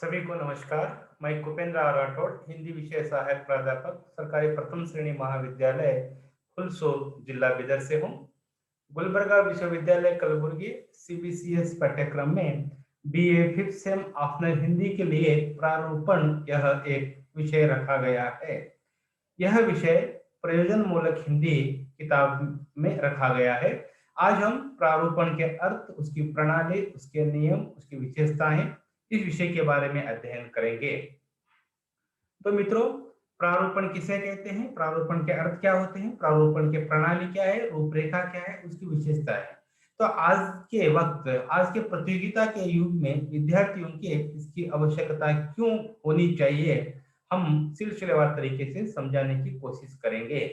सभी को नमस्कार। मैं कुपेंद्र राठौड़, हिंदी विषय सहायक प्राध्यापक, सरकारी प्रथम श्रेणी महाविद्यालय हुलसूर, जिला बिदर से हूँ। गुलबर्गा विश्वविद्यालय कलबुर्गी सीबीसीएस पाठ्यक्रम में BA fifth sem optional Hindi के लिए प्रारूपण यह एक विषय रखा गया है। यह विषय प्रयोजन मूलक हिंदी किताब में रखा गया है। आज हम प्रारूपण के अर्थ, उसकी प्रणाली, उसके नियम, उसकी विशेषताएं, इस विषय के बारे में अध्ययन करेंगे। तो मित्रों, प्रारूपण किसे कहते हैं, प्रारूपण के अर्थ क्या होते हैं, प्रारूपण की प्रणाली क्या है, रूपरेखा क्या है, उसकी विशेषता है। तो आज के वक्त, आज के प्रतियोगिता के युग में विद्यार्थियों के इसकी आवश्यकता क्यों होनी चाहिए, हम सिलसिलेवार तरीके से समझाने की कोशिश करेंगे।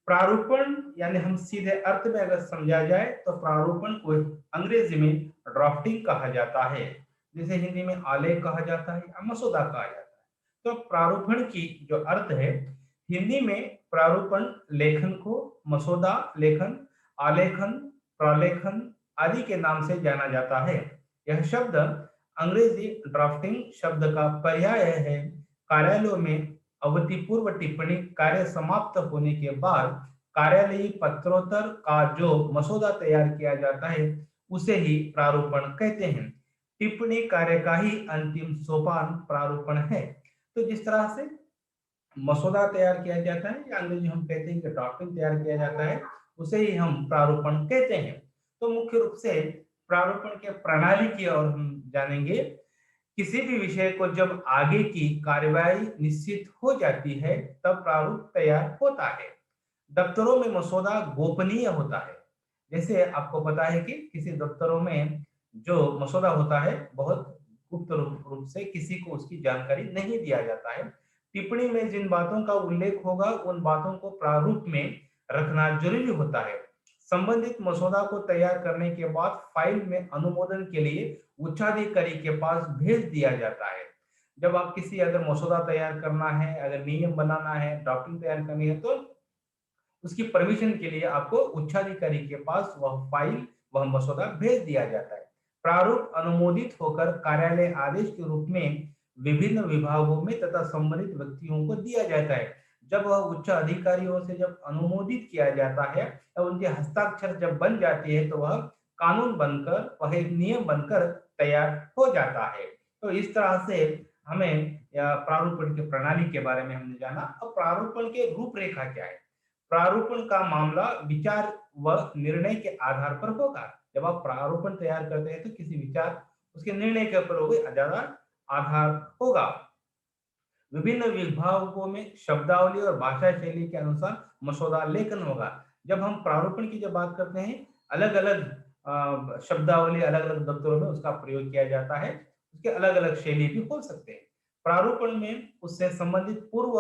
प्रारूपण यानी हम सीधे अर्थ में अगर समझा जाए तो प्रारूपण को अंग्रेजी में ड्राफ्टिंग कहा जाता है, जिसे हिंदी में आलेख कहा जाता है या मसौदा कहा जाता है। तो प्रारूपण की जो अर्थ है, हिंदी में प्रारूपण लेखन को मसौदा लेखन, आलेखन, प्रलेखन आदि के नाम से जाना जाता है। यह शब्द अंग्रेजी ड्राफ्टिंग शब्द का पर्याय है। कार्यालयों में अवधि पूर्व टिप्पणी कार्य समाप्त होने के बाद कार्यालयीय पत्रोत्तर का जो मसौदा तैयार किया जाता है, उसे ही प्रारूपण कहते हैं। टिप्पणी कार्य का ही अंतिम सोपान प्रारूपण है। तो जिस तरह से मसौदा तैयार किया जाता है या अंग्रेजी हम कहते हैं कि ड्राफ्टिंग तैयार किया जाता है, उसे ही हम प्रारूपण कहते हैं। तो मुख्य रूप से प्रारूपण के प्रणाली की ओर हम जानेंगे। किसी भी विषय को जब आगे की कार्यवाही निश्चित हो जाती है, तब प्रारूप तैयार होता है। दफ्तरों में मसौदा गोपनीय होता है। जैसे आपको पता है कि किसी दफ्तरों में जो मसौदा होता है, बहुत गुप्त रूप से किसी को उसकी जानकारी नहीं दिया जाता है। टिप्पणी में जिन बातों का उल्लेख होगा, उन बातों को प्रारूप में रखना जरूरी होता है। संबंधित मसौदा को तैयार करने के बाद फाइल में अनुमोदन के लिए उच्चाधिकारी के पास भेज दिया जाता है। जब आप किसी अगर मसौदा तैयार करना है, अगर नियम बनाना है, ड्राफ्टिंग तैयार करनी है, तो उसकी परमिशन के लिए आपको उच्चाधिकारी के पास वह फाइल, वह मसौदा भेज दिया जाता है। प्रारूप अनुमोदित होकर कार्यालय आदेश के रूप में विभिन्न विभागों में तथा संबंधित व्यक्तियों को दिया जाता है। जब वह उच्च अधिकारियों से जब अनुमोदित किया जाता है, तब उनके हस्ताक्षर जब बन जाती है, तो वह कानून बनकर, वह एक नियम बनकर तैयार हो जाता है। तो इस तरह से हमें प्रारूपण की प्रणाली के बारे में हमने जाना। अब प्रारूपण के रूपरेखा क्या है। प्रारूपण का मामला विचार व निर्णय के आधार पर होगा। जब आप प्रारूपण तैयार करते हैं तो किसी विचार, उसके निर्णय के ऊपर ज्यादा आधार होगा। विभिन्न विभागों में शब्दावली और भाषा शैली के अनुसार मसौदा लेखन होगा। जब हम प्रारूपण की जब बात करते हैं, अलग अलग शब्दावली अलग अलग दफ्तरों में उसका प्रयोग किया जाता है, उसके अलग अलग शैली भी हो सकते हैं। प्रारूपण में उससे संबंधित पूर्व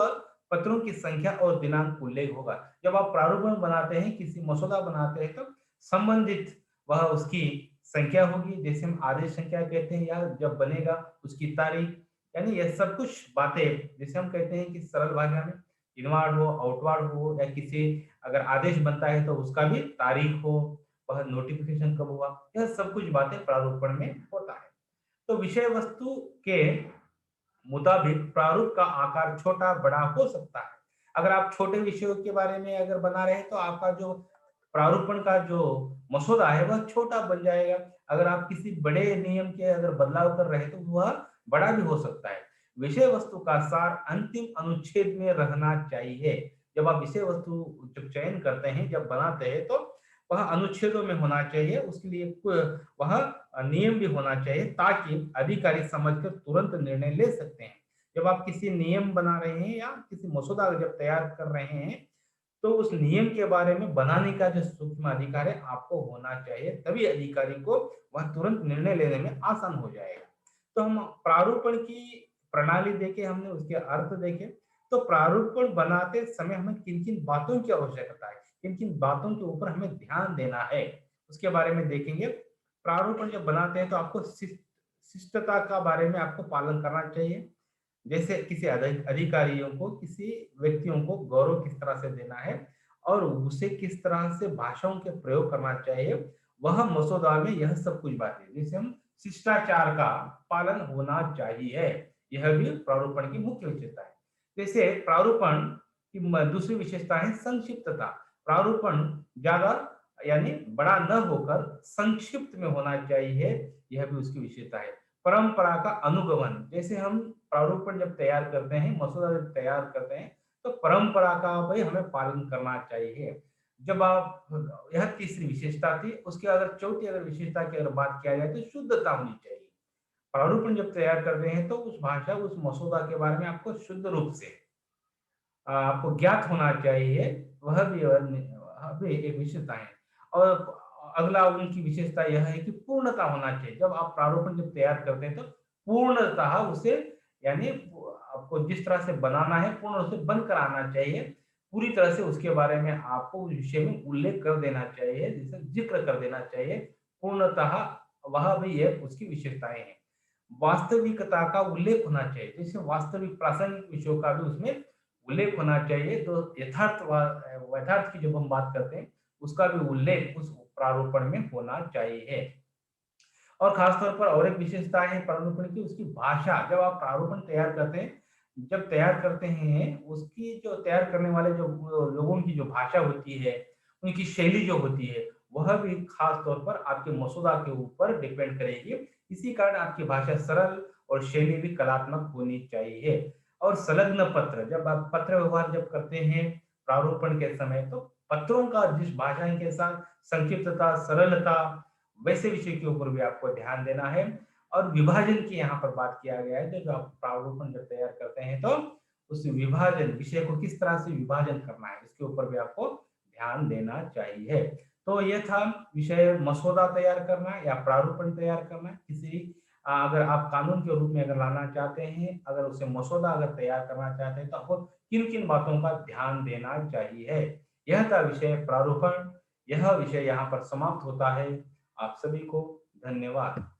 पत्रों की संख्या और दिनांक उल्लेख होगा। जब आप प्रारूपण बनाते हैं, किसी मसौदा बनाते हैं, तो संबंधित वह उसकी संख्या होगी, जैसे हम आदेश संख्या कहते हैं, या जब बनेगा उसकी तारीख, यानी ये सब कुछ बातें, जैसे हम कहते हैं कि सरल भाषा में इनवार्ड हो, आउटवार्ड हो, या किसी अगर आदेश बनता है तो उसका भी तारीख हो, वह नोटिफिकेशन कब हुआ, यह सब कुछ बातें प्रारूपण में होता है। तो विषय वस्तु के मुताबिक प्रारूप का आकार छोटा बड़ा हो सकता है। अगर आप छोटे विषयों के बारे में अगर बना रहे हैं, तो आपका जो प्रारूपण का जो मसौदा है वह छोटा बन जाएगा। अगर आप किसी बड़े नियम के अगर बदलाव कर रहे हैं, तो वह बड़ा भी हो सकता है। विषय वस्तु का सार अंतिम अनुच्छेद में रहना चाहिए। जब आप विषय वस्तु जब चयन करते हैं, जब बनाते हैं, तो वह अनुच्छेदों में होना चाहिए। उसके लिए वह नियम भी होना चाहिए, ताकि अधिकारी समझकर तुरंत निर्णय ले सकते हैं। जब आप किसी नियम बना रहे हैं या किसी मसौदा जब तैयार कर रहे हैं, तो उस नियम के बारे में बनाने का जो सूक्ष्म अधिकार है आपको होना चाहिए, तभी अधिकारी को वह तुरंत निर्णय लेने में आसान हो जाएगा। तो हम प्रारूपण की प्रणाली देखे, हमने उसके अर्थ देखे। तो प्रारूपण बनाते समय हमें किन किन बातों की आवश्यकता है, किन किन बातों के ऊपर हमें ध्यान देना है, उसके बारे में देखेंगे। प्रारूपण जब बनाते हैं तो आपको शिष्टता का बारे में आपको पालन करना चाहिए। जैसे किसी अधिकारियों को, किसी व्यक्तियों को गौरव किस तरह से देना है, और उसे किस तरह से भाषाओं के प्रयोग करना चाहिए, वह मसौदा में यह सब कुछ बातें, जिसे हम शिष्टाचार का पालन होना चाहिए। यह भी प्रारूपण की मुख्य विशेषता है। जैसे प्रारूपण की दूसरी विशेषता है संक्षिप्तता। प्रारूपण ज्यादा यानी बड़ा न होकर संक्षिप्त में होना चाहिए, यह भी उसकी विशेषता है। परंपरा का अनुगमन, जैसे हम प्रारूपण जब तैयार करते हैं, मसौदा जब तैयार करते हैं, तो परंपरा का भाई हमें पालन करना चाहिए। जब आप, यह तीसरी विशेषता थी। उसके अगर चौथी अगर विशेषता की अगर बात किया जाए तो शुद्धता होनी चाहिए। प्रारूपण जब तैयार करते हैं तो उस भाषा, उस मसौदा के बारे में आपको शुद्ध रूप से आपको ज्ञात होना चाहिए। वह भी एक विशेषता है। और अगला उनकी विशेषता यह है कि पूर्णता होना चाहिए। जब आप प्रारूपण जब तैयार करते हैं तो पूर्णतः उसे, यानी आपको जिस तरह से बनाना है पूर्ण रूप से बनकर आना चाहिए। पूरी तरह से उसके बारे में आपको उस विषय में उल्लेख कर देना चाहिए, जिसे जिक्र कर देना चाहिए पूर्णतः। वह भी एक उसकी विशेषताएं हैं। वास्तविकता का उल्लेख होना चाहिए, जैसे वास्तविक प्रासंगिक विषयों का भी उसमें उल्लेख होना चाहिए। तो यथार्थ की जब हम बात करते हैं उसका भी उल्लेख उस प्रारूपण में होना चाहिए। और खासतौर पर और एक विशेषता है प्रारूपण की, उसकी भाषा। जब आप प्रारूपण तैयार करते हैं, जब तैयार करते हैं, उसकी जो तैयार करने वाले जो लोगों की जो भाषा होती है, उनकी शैली जो होती है, वह भी खास तौर पर आपके मसौदा के ऊपर डिपेंड करेगी। इसी कारण आपकी भाषा सरल और शैली भी कलात्मक होनी चाहिए। और संलग्न पत्र, जब आप पत्र व्यवहार जब करते हैं प्रारूपण के समय, तो पत्रों का जिस भाषा के साथ संक्षिप्तता, सरलता, वैसे विषय के ऊपर भी आपको ध्यान देना है। और विभाजन की यहाँ पर बात किया गया है, तो जो आप प्रारूपण जब तैयार करते हैं तो उस विभाजन, विषय को किस तरह से विभाजन करना है, इसके ऊपर भी आपको ध्यान देना चाहिए। तो ये था विषय मसौदा तैयार करना या प्रारूपण तैयार करना। किसी अगर आप कानून के रूप में अगर लाना चाहते हैं, अगर उसे मसौदा अगर तैयार करना चाहते हैं, तो आपको किन किन बातों का ध्यान देना चाहिए। यह था विषय प्रारूपण। यह विषय यहाँ पर समाप्त होता है। आप सभी को धन्यवाद।